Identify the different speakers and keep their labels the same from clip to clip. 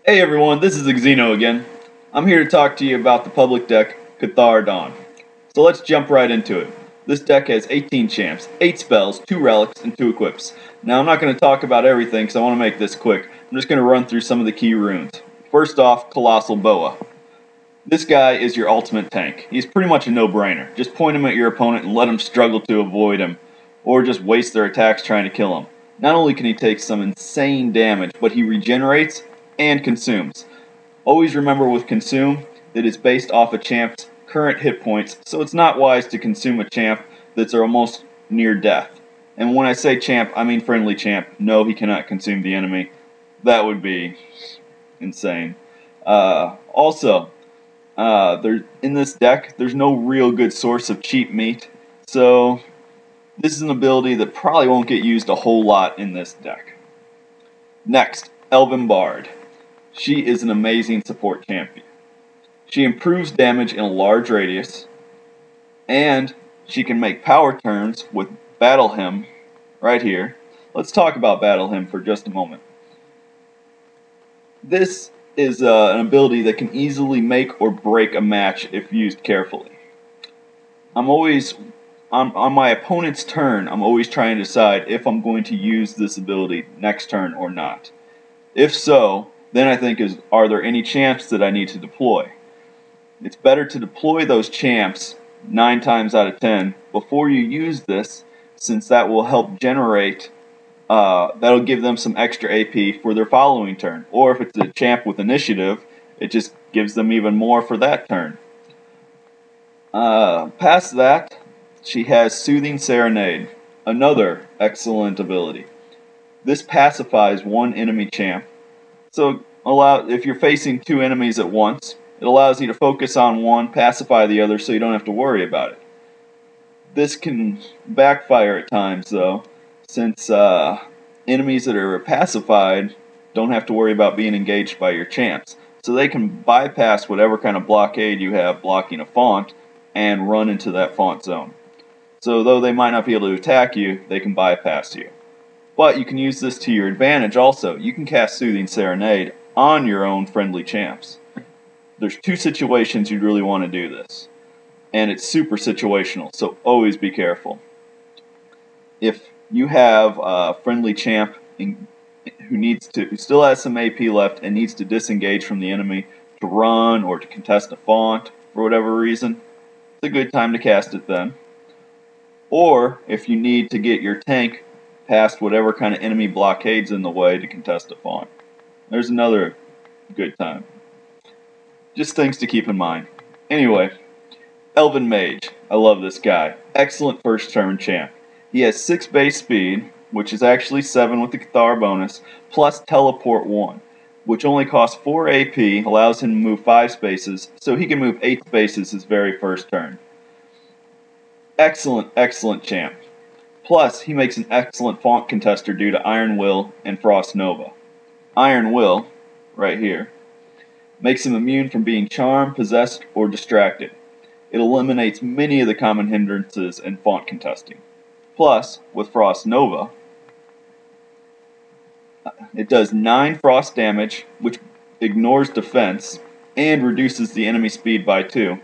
Speaker 1: Hey everyone, this is Xeno again. I'm here to talk to you about the public deck, Cathar Dawn. So let's jump right into it. This deck has 18 champs, 8 spells, 2 relics, and 2 equips. Now I'm not going to talk about everything because I want to make this quick. I'm just going to run through some of the key runes. First off, Colossal Boa. This guy is your ultimate tank. He's pretty much a no-brainer. Just point him at your opponent and let him struggle to avoid him, or just waste their attacks trying to kill him. Not only can he take some insane damage, but he regenerates and consumes. Always remember with consume that it's based off a champ's current hit points, so it's not wise to consume a champ that's almost near death. And when I say champ, I mean friendly champ. No, he cannot consume the enemy. That would be insane. Also, in this deck, there's no real good source of cheap meat, so this is an ability that probably won't get used a whole lot in this deck. Next, Elven Bard. She is an amazing support champion. She improves damage in a large radius, and she can make power turns with Battle Hymn right here. Let's talk about Battle Hymn for just a moment. This is an ability that can easily make or break a match if used carefully. I'm always, on my opponent's turn, I'm always trying to decide if I'm going to use this ability next turn or not. If so, then I think are there any champs that I need to deploy? It's better to deploy those champs 9 times out of 10 before you use this, since that will help generate, that'll give them some extra AP for their following turn. Or if it's a champ with initiative, it just gives them even more for that turn. Past that, she has Soothing Serenade, another excellent ability. This pacifies one enemy champ. So if you're facing 2 enemies at once, it allows you to focus on one, pacify the other, so you don't have to worry about it. This can backfire at times, though, since enemies that are pacified don't have to worry about being engaged by your champs. So they can bypass whatever kind of blockade you have blocking a font and run into that font zone. So though they might not be able to attack you, they can bypass you. But you can use this to your advantage also. You can cast Soothing Serenade on your own friendly champs. There's 2 situations you'd really want to do this. And it's super situational, so always be careful. If you have a friendly champ who still has some AP left and needs to disengage from the enemy to run or to contest a font for whatever reason, it's a good time to cast it then. Or if you need to get your tank past whatever kind of enemy blockades in the way to contest a font, there's another good time. Just things to keep in mind. Anyway, Elven Mage. I love this guy. Excellent first turn champ. He has 6 base speed, which is actually 7 with the Cathar bonus, plus Teleport 1, which only costs 4 AP, allows him to move 5 spaces, so he can move 8 spaces his very first turn. Excellent, excellent champ. Plus, he makes an excellent font contester due to Iron Will and Frost Nova. Iron Will, right here, makes him immune from being charmed, possessed, or distracted. It eliminates many of the common hindrances in font contesting. Plus, with Frost Nova, it does 9 frost damage, which ignores defense, and reduces the enemy speed by 2.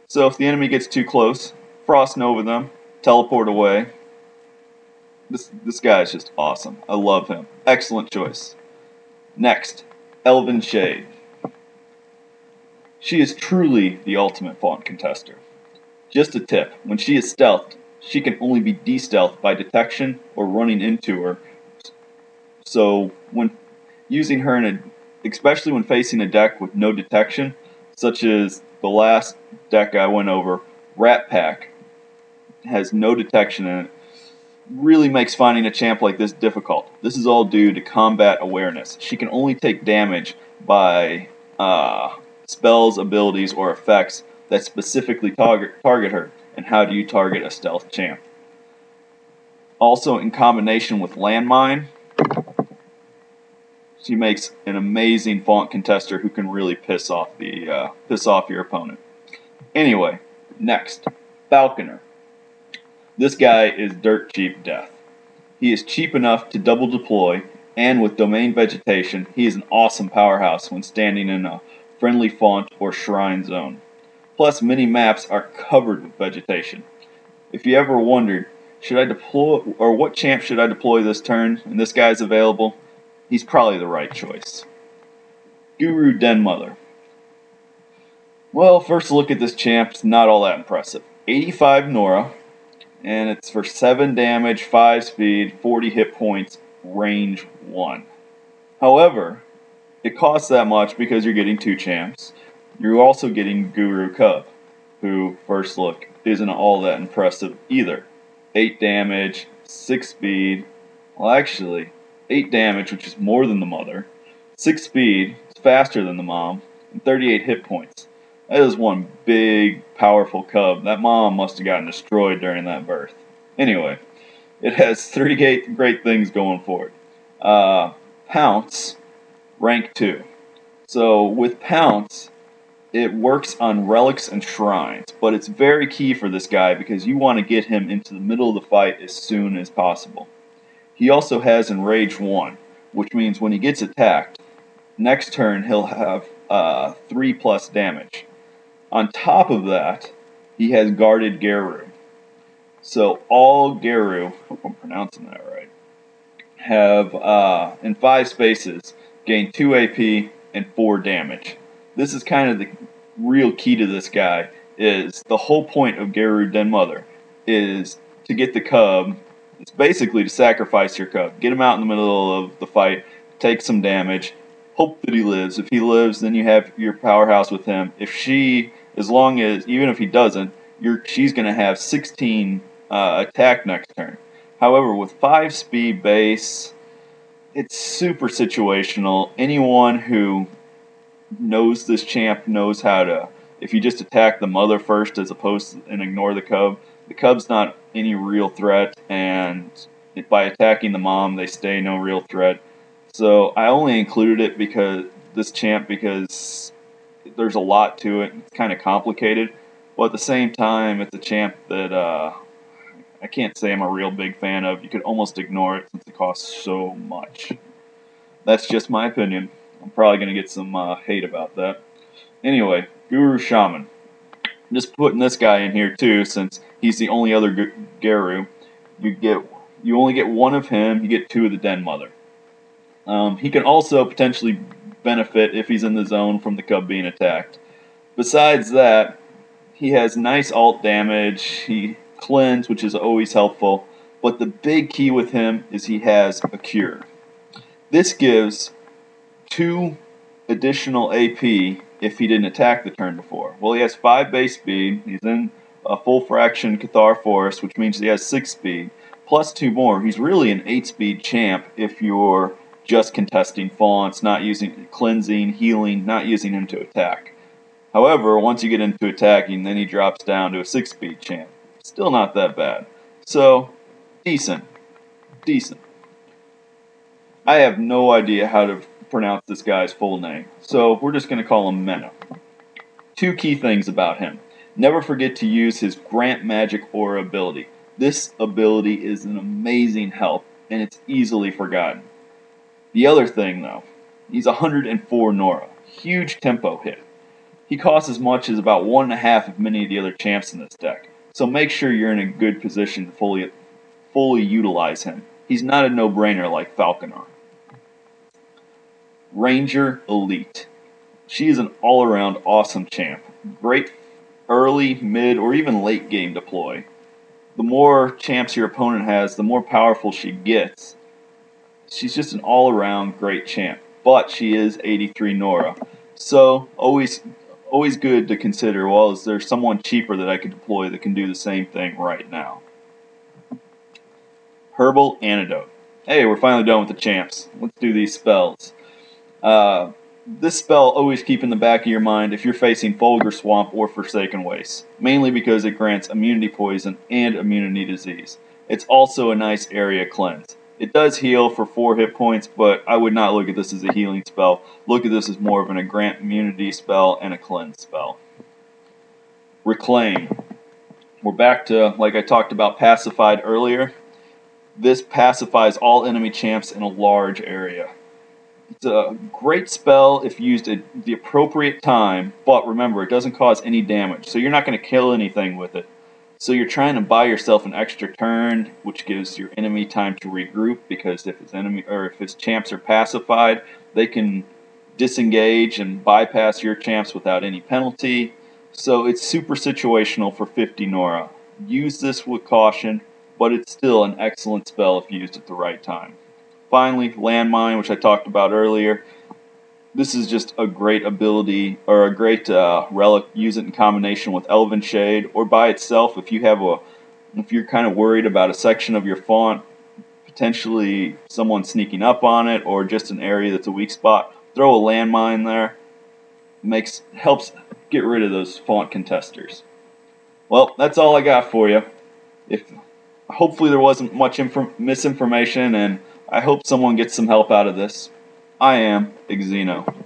Speaker 1: So if the enemy gets too close, Frost Nova them, teleport away. This guy is just awesome. I love him. Excellent choice. Next, Elven Shade. She is truly the ultimate font contester. Just a tip, when she is stealthed, she can only be de-stealthed by detection or running into her. So when using her especially when facing a deck with no detection, such as the last deck I went over, Rat Pack, has no detection in it, really makes finding a champ like this difficult. This is all due to combat awareness. She can only take damage by spells, abilities, or effects that specifically target her. And how do you target a stealth champ? Also, in combination with Landmine, she makes an amazing font contester who can really piss off your opponent. Anyway, next, Falconer. This guy is dirt cheap death. He is cheap enough to double deploy and with domain vegetation, he is an awesome powerhouse when standing in a friendly font or shrine zone. Plus, many maps are covered with vegetation. If you ever wondered, should I deploy, or what champ should I deploy this turn, and this guy's available, he's probably the right choice. Guru Den Mother. Well, first look at this champ, it's not all that impressive. 85 Nora, and it's for 7 damage, 5 speed, 40 hit points, range 1. However, it costs that much because you're getting 2 champs. You're also getting Guru Cub, who, first look, isn't all that impressive either. 8 damage, 6 speed, well actually, 8 damage, which is more than the mother, 6 speed, it's faster than the mom, and 38 hit points. That is one big, powerful cub. That mom must have gotten destroyed during that birth. Anyway, it has 3 great things going for it. Pounce, rank 2. So with Pounce, it works on relics and shrines, but it's very key for this guy because you want to get him into the middle of the fight as soon as possible. He also has Enrage 1, which means when he gets attacked, next turn he'll have 3+ damage. On top of that, he has Guarded Geru. So all Geru, hope I'm pronouncing that right, have, in 5 spaces, gain 2 AP and 4 damage. This is kind of the real key to this guy, is the whole point of Geru Den Mother is to get the cub. It's basically to sacrifice your cub. Get him out in the middle of the fight, take some damage, hope that he lives. If he lives, then you have your powerhouse with him. If she, even if he doesn't, she's going to have 16 attack next turn. However, with 5 speed base, it's super situational. Anyone who knows this champ knows how to, if you just attack the mother first as opposed to, and ignore the cub's not any real threat, and by attacking the mom, they stay no real threat. So I only included it because there's a lot to it. It's kind of complicated, but at the same time, it's a champ that I can't say I'm a real big fan of. You could almost ignore it since it costs so much. That's just my opinion. I'm probably going to get some hate about that. Anyway, Guru Shaman. I'm just putting this guy in here too, since he's the only other Geru. You only get 1 of him. You get 2 of the Den Mother. He can also potentially benefit if he's in the zone from the cub being attacked. Besides that, he has nice alt damage. He cleanse, which is always helpful. But the big key with him is he has a cure. This gives 2 additional AP if he didn't attack the turn before. Well, he has 5 base speed. He's in a full fraction Cathar Forest, which means he has 6 speed, plus 2 more. He's really an 8-speed champ if you're just contesting fonts, not using cleansing, healing, not using him to attack. However, once you get into attacking, then he drops down to a 6-speed champ. Still not that bad. So, decent. I have no idea how to pronounce this guy's full name, so we're just going to call him Mena. 2 key things about him. Never forget to use his Grant Magic Aura ability. This ability is an amazing help, and it's easily forgotten. The other thing, though, he's 104 Nora. Huge tempo hit. He costs as much as about 1.5 of many of the other champs in this deck, so make sure you're in a good position to fully utilize him. He's not a no-brainer like Falconar. Ranger Elite. She is an all-around awesome champ. Great early, mid, or even late game deploy. The more champs your opponent has, the more powerful she gets. She's just an all-around great champ. But she is 83 Nora. So always good to consider, well, is there someone cheaper that I could deploy that can do the same thing right now? Herbal Antidote. Hey, we're finally done with the champs. Let's do these spells. This spell always keep in the back of your mind if you're facing Fulgur Swamp or Forsaken Waste, mainly because it grants immunity poison and immunity disease. It's also a nice area cleanse. It does heal for 4 hit points, but I would not look at this as a healing spell. Look at this as more of a grant immunity spell and a cleanse spell. Reclaim. We're back to, like I talked about, Pacified earlier. This pacifies all enemy champs in a large area. It's a great spell if used at the appropriate time, but remember, it doesn't cause any damage, so you're not going to kill anything with it. So you're trying to buy yourself an extra turn, which gives your enemy time to regroup, because if his champs are pacified, they can disengage and bypass your champs without any penalty. So it's super situational for 50 Nora. Use this with caution, but it's still an excellent spell if used at the right time. Finally, Landmine, which I talked about earlier. This is just a great ability, or a great relic. Use it in combination with Elven Shade, or by itself if you're kind of worried about a section of your font, potentially someone sneaking up on it, or just an area that's a weak spot. Throw a landmine there. Helps get rid of those font contesters. Well, that's all I got for you. Hopefully there wasn't much misinformation, and I hope someone gets some help out of this. I am Xeno.